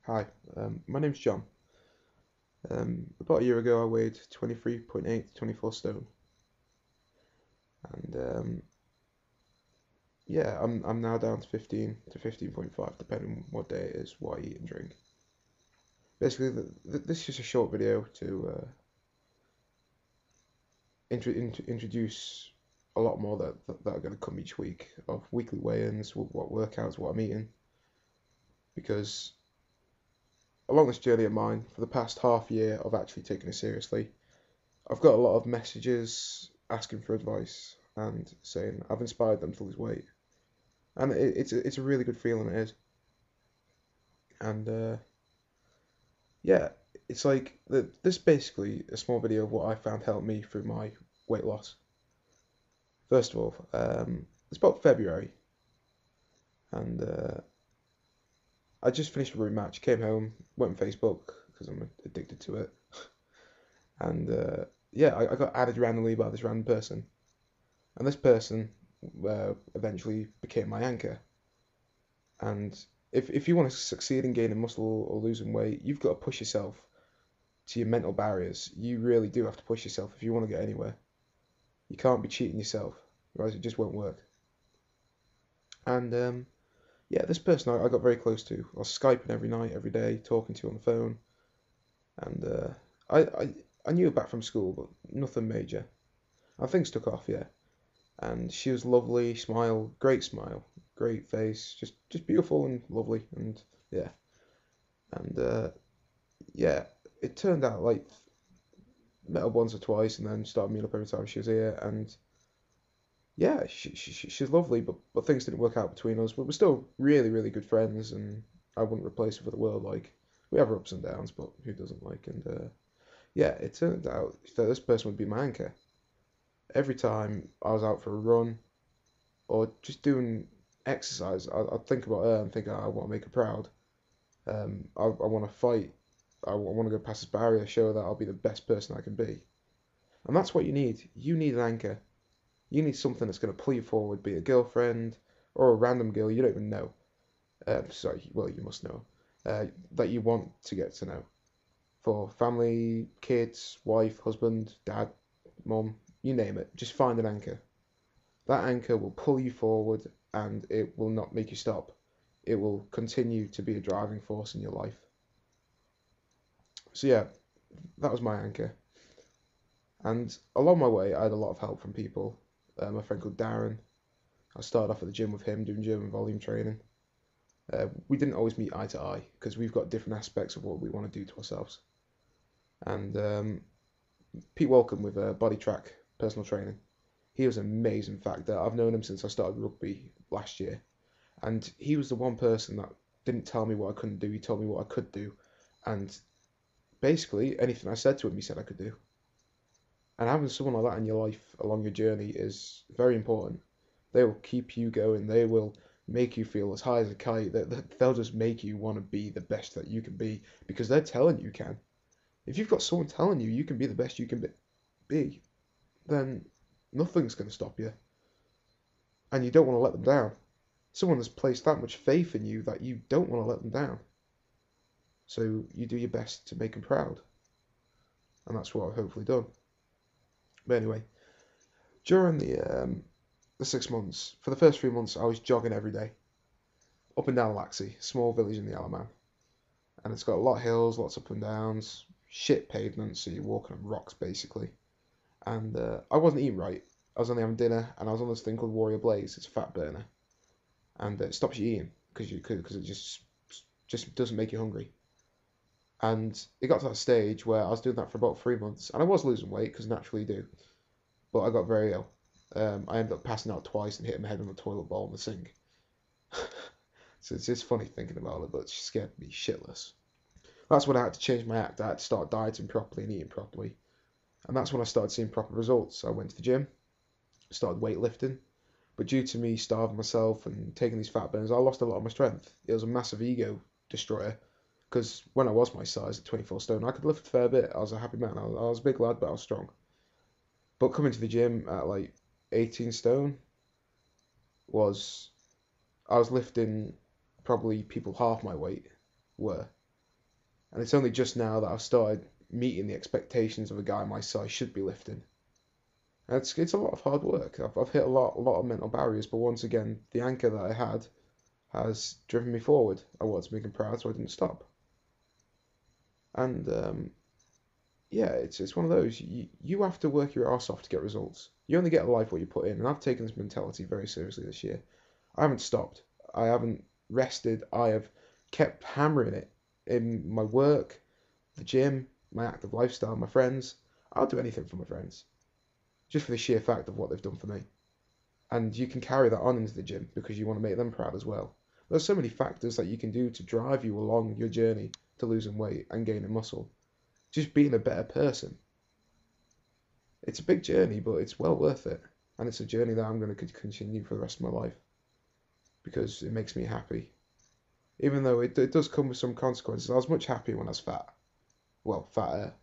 Hi, my name's John. About a year ago, I weighed 23.8 to 24 stone, and yeah, I'm now down to 15 to 15.5, depending on what day it is, what I eat and drink. Basically, this is just a short video to introduce a lot more that are going to come each week of weekly weigh-ins, what workouts, what I'm eating, because along this journey of mine, for the past half year, I've actually taken it seriously. I've got a lot of messages asking for advice and saying I've inspired them to lose weight, and it's a really good feeling, it is. And yeah, it's like this is basically a small video of what I found helped me through my weight loss. First of all, it's about February, and I just finished a room match, came home, went on Facebook because I'm addicted to it, and yeah, I got added randomly by this random person, and this person eventually became my anchor. And if you want to succeed in gaining muscle or losing weight, you've got to push yourself to your mental barriers. You really do have to push yourself if you want to get anywhere. You can't be cheating yourself, otherwise it just won't work. And yeah, this person I got very close to. I was Skyping every night, every day, talking to on the phone. And I, I I knew her back from school, but nothing major. And things took off, yeah. And she was lovely, smile, great face, just beautiful and lovely, and yeah. And yeah, it turned out like met her once or twice, and then started meeting up every time she was here. And yeah, she's lovely, but things didn't work out between us. But we're still really good friends, and I wouldn't replace her for the world. Like we have our ups and downs, but who doesn't like? And yeah, it turned out that this person would be my anchor every time I was out for a run or just doing exercise. I'd think about her and think, oh, I want to make her proud. I want to fight. I want to go past this barrier, show that I'll be the best person I can be. And that's what you need. You need an anchor. You need something that's going to pull you forward, be it a girlfriend or a random girl you don't even know. Sorry, well, you must know. That you want to get to know. For family, kids, wife, husband, dad, mum, you name it. Just find an anchor. That anchor will pull you forward and it will not make you stop. It will continue to be a driving force in your life. So, yeah, that was my anchor. And along my way, I had a lot of help from people. My friend called Darren. I started off at the gym with him doing German volume training. We didn't always meet eye to eye because we've got different aspects of what we want to do to ourselves. And Pete Welcome with Body Track Personal Training. He was an amazing factor. I've known him since I started rugby last year. And he was the one person that didn't tell me what I couldn't do. He told me what I could do. And basically, anything I said to him, he said I could do. And having someone like that in your life along your journey is very important. They will keep you going. They will make you feel as high as a kite. They'll just make you want to be the best that you can be because they're telling you can. If you've got someone telling you you can be the best you can be, then nothing's going to stop you. And you don't want to let them down. Someone has placed that much faith in you that you don't want to let them down. So you do your best to make them proud. And that's what I've hopefully done. But anyway, during the 6 months, for the first 3 months, I was jogging every day, up and down Laxey, small village in the Isle of Man. And it's got a lot of hills, lots of up and downs, shit pavements, so you're walking on rocks basically. And I wasn't eating right. I was only having dinner, and I was on this thing called Warrior Blaze. It's a fat burner, and it stops you eating because it just doesn't make you hungry. And it got to that stage where I was doing that for about 3 months, and I was losing weight because naturally you do. But I got very ill. I ended up passing out twice and hitting my head on the toilet bowl in the sink. So it's just funny thinking about it, but it scared me shitless. That's when I had to change my act. I had to start dieting properly and eating properly. And that's when I started seeing proper results. I went to the gym, started weightlifting. But due to me starving myself and taking these fat burners, I lost a lot of my strength. It was a massive ego destroyer. Because when I was my size at 24 stone, I could lift a fair bit. I was a happy man. I was a big lad, but I was strong. But coming to the gym at like 18 stone was, I was lifting probably people half my weight were. And it's only just now that I've started meeting the expectations of a guy my size should be lifting. And it's a lot of hard work. I've hit a lot of mental barriers, but once again, the anchor that I had has driven me forward. I wanted to make him proud, so I didn't stop. And yeah, it's one of those. You have to work your ass off to get results. You only get a life what you put in, and I've taken this mentality very seriously this year. I haven't stopped. I haven't rested. I have kept hammering it in my work, the gym, my active lifestyle, my friends. I'll do anything for my friends, just for the sheer fact of what they've done for me. And you can carry that on into the gym because you want to make them proud as well. There's so many factors that you can do to drive you along your journey to losing weight and gaining muscle. Just being a better person. It's a big journey, but it's well worth it. And it's a journey that I'm going to continue for the rest of my life because it makes me happy. Even though it does come with some consequences. I was much happier when I was fat. Well, fatter.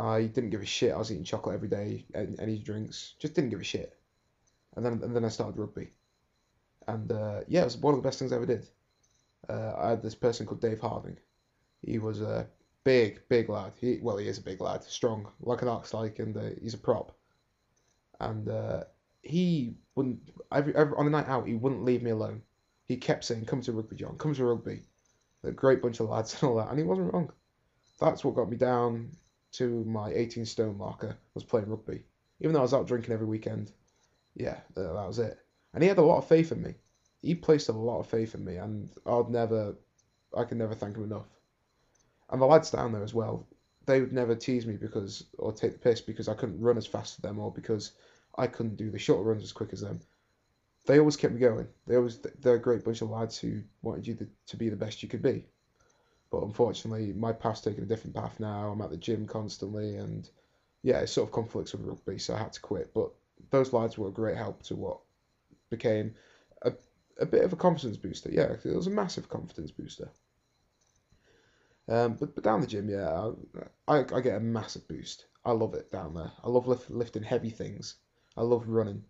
I didn't give a shit. I was eating chocolate every day, any drinks. Just didn't give a shit. And then I started rugby. And yeah, it was one of the best things I ever did. I had this person called Dave Harding. He was a big lad. He is a big lad, strong, like an Arc-Like, and he's a prop. And he wouldn't, on a night out, he wouldn't leave me alone. He kept saying, "Come to rugby, John. Come to rugby." A great bunch of lads and all that, and he wasn't wrong. That's what got me down to my 18 stone marker, was playing rugby. Even though I was out drinking every weekend, yeah, that was it. And he had a lot of faith in me. He placed a lot of faith in me, and I can never thank him enough. And the lads down there as well, they would never tease me or take the piss because I couldn't run as fast as them or because I couldn't do the short runs as quick as them. They always kept me going. They're a great bunch of lads who wanted you to be the best you could be. But unfortunately, my path's taken a different path now. I'm at the gym constantly, and yeah, it sort of conflicts with rugby, so I had to quit. But those lads were a great help to what became a bit of a confidence booster. Yeah, it was a massive confidence booster. But down the gym, yeah, I get a massive boost. I love it down there. I love lifting heavy things. I love running.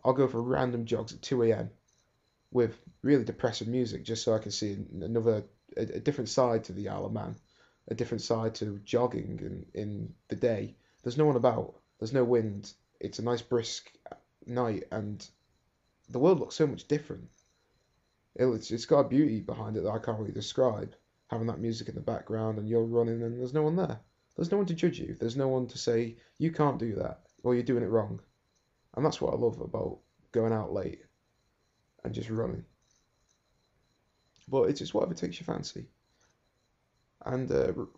I'll go for random jogs at 2 a.m. with really depressive music just so I can see a different side to the Isle of Man, a different side to jogging in the day. There's no one about. There's no wind. It's a nice brisk night, and the world looks so much different. It's got a beauty behind it that I can't really describe. Having that music in the background and you're running and there's no one there. There's no one to judge you. There's no one to say you can't do that or you're doing it wrong. And that's what I love about going out late and just running. But it's just whatever takes your fancy. And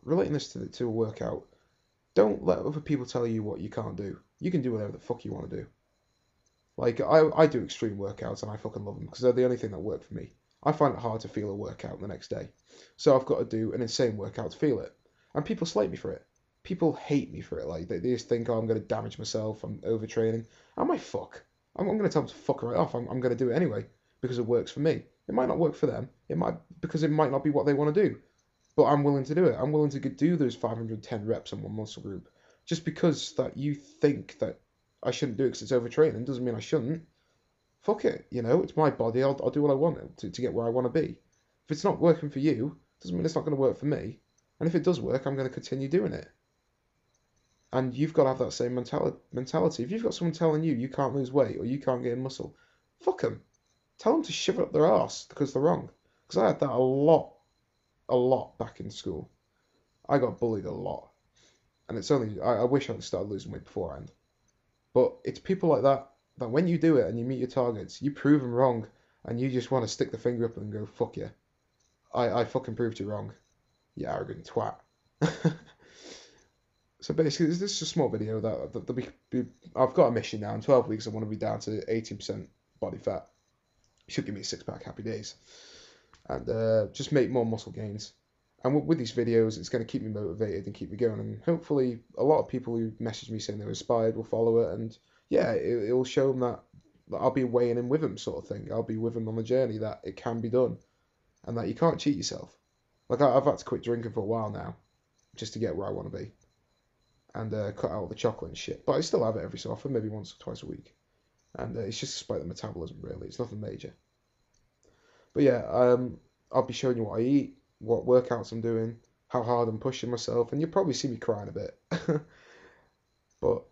relating this to a workout, don't let other people tell you what you can't do. You can do whatever the fuck you want to do. Like, I do extreme workouts and I fucking love them because they're the only thing that work for me. I find it hard to feel a workout the next day. So I've got to do an insane workout to feel it. And people slate me for it. People hate me for it. Like, they just think, oh, I'm going to damage myself, I'm overtraining. I might fuck. I'm going to tell them to fuck right off. I'm going to do it anyway because it works for me. It might not work for them. Because it might not be what they want to do. But I'm willing to do it. I'm willing to do those 510 reps on one muscle group. Just because that you think that I shouldn't do it because it's overtraining doesn't mean I shouldn't. Fuck it, it's my body. I'll do what I want to get where I want to be. If it's not working for you, doesn't mean it's not going to work for me. And if it does work, I'm going to continue doing it. And you've got to have that same mentality. If you've got someone telling you can't lose weight or you can't gain muscle, fuck them. Tell them to shove it up their arse because they're wrong. Because I had that a lot back in school. I got bullied a lot. And it's only, I wish I'd started losing weight beforehand. But it's people like that when you do it and you meet your targets, you prove them wrong and you just want to stick the finger up and go, fuck you. I fucking proved you wrong. You arrogant twat. So basically, this is a small video that I've got a mission now. In 12 weeks, I want to be down to 18% body fat. Should give me a six-pack, happy days. And just make more muscle gains. And with these videos, it's going to keep me motivated and keep me going. And hopefully, a lot of people who message me saying they're inspired will follow it. And yeah, it will show them that I'll be weighing in with them, sort of thing. I'll be with them on the journey, that it can be done. And that you can't cheat yourself. Like, I've had to quit drinking for a while now, just to get where I want to be. And cut out all the chocolate and shit. But I still have it every so often, maybe once or twice a week. And it's just to spike the metabolism, really. It's nothing major. But yeah, I'll be showing you what I eat. what workouts I'm doing, how hard I'm pushing myself, and you'll probably see me crying a bit. But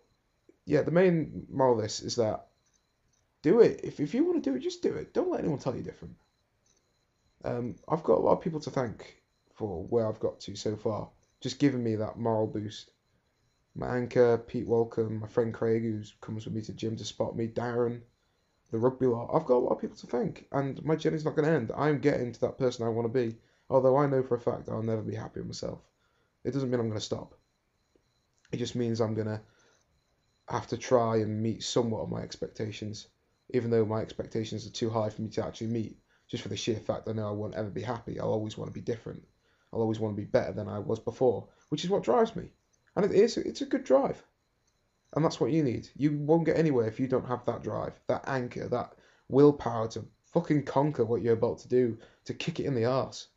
yeah, the main moral of this is that do it. If you want to do it, just do it. Don't let anyone tell you different. I've got a lot of people to thank for where I've got to so far, just giving me that moral boost. My anchor, Pete Walcombe, my friend Craig, who comes with me to gym to spot me, Darren, the rugby lot. I've got a lot of people to thank, and my journey's not going to end. I'm getting to that person I want to be, although I know for a fact I'll never be happy with myself. It doesn't mean I'm going to stop. It just means I'm going to have to try and meet somewhat of my expectations, even though my expectations are too high for me to actually meet, just for the sheer fact I know I won't ever be happy. I'll always want to be different. I'll always want to be better than I was before, which is what drives me. And it's a good drive. And that's what you need. You won't get anywhere if you don't have that drive, that anchor, that willpower to fucking conquer what you're about to do, to kick it in the arse.